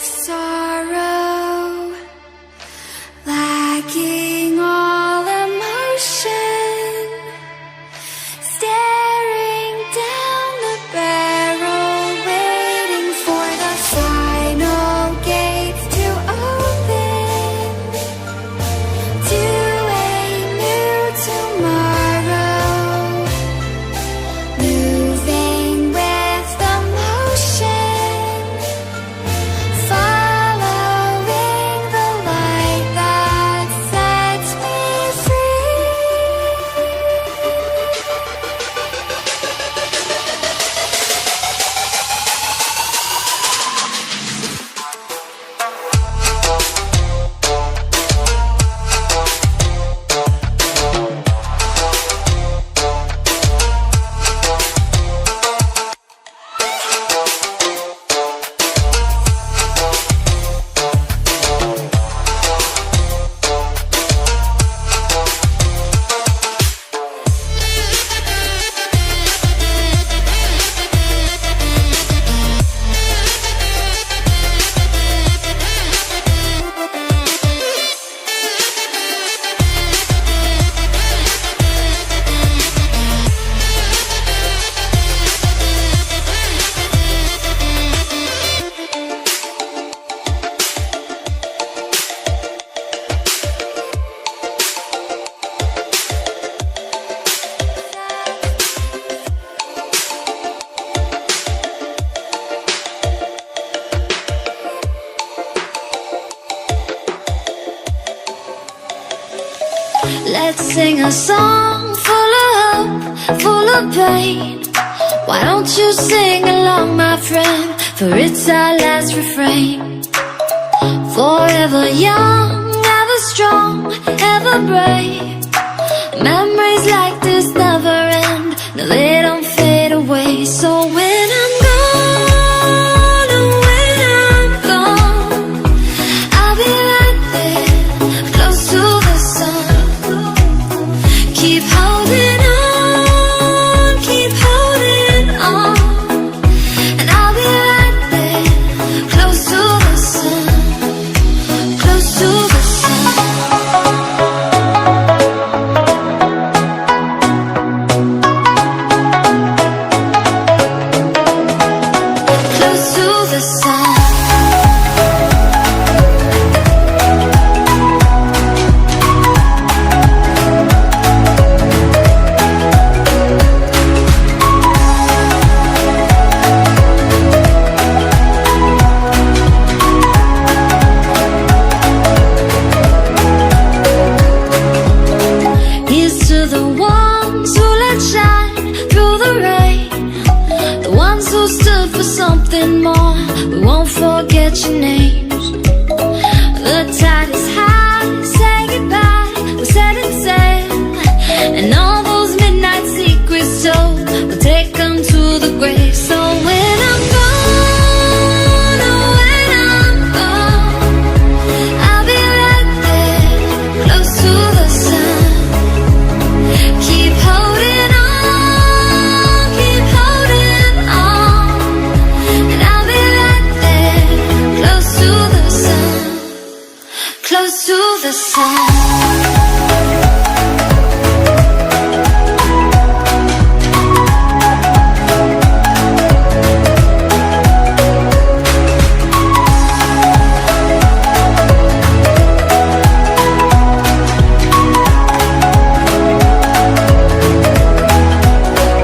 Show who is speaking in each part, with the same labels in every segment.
Speaker 1: sorrow, lacking all emotion, staring down the barrel, waiting for the final gates to open to a new tomorrow, moving with the motion, following the light that sets me free. Let's sing a song full of hope, full of pain. Why don't you sing along, my friend? For it's our last refrain. Forever young, ever strong, ever brave. Memories like this never end. No, they don't fade away. So when I'm gone, oh, when I'm gone, I'll be right there, close to the sun. Keep holding on, keep holding on, and I'll be right there, close to the sun, close to the sun. Close to the sun. Here's to the ones who let shine through the rain, the ones who stood for something more. We won't forget your names. The tide is high, say goodbye, we're setting sail, and all those midnight secrets told, we'll take them to the grave. So when I'm gone, oh, when I'm gone, I'll be right there, close to the sun. Keep holding on, and I'll be right there, close to the sun, close to the sun. Close to the sun.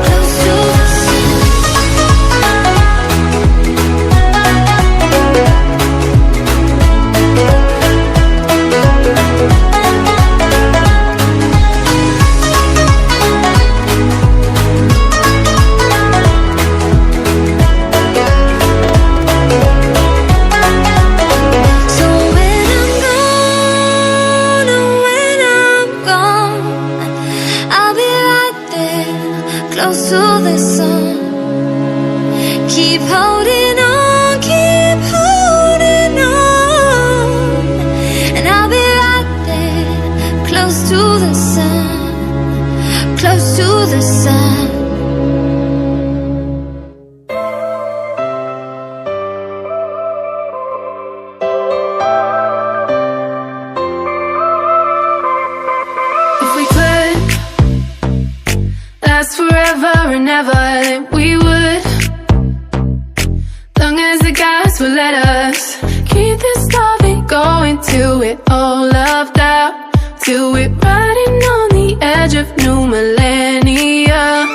Speaker 2: So let us keep this loving going till we're all loved out, till we're riding on the edge of new millennia.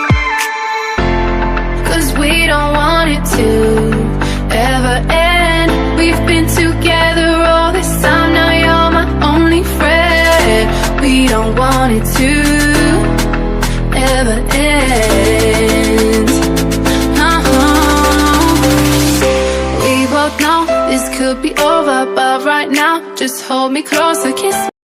Speaker 2: Cause we don't want it to ever end. We've been together all this time, now you're my only friend. We don't want it to ever end. We both know this could be over, but right now just hold me closer, kiss me.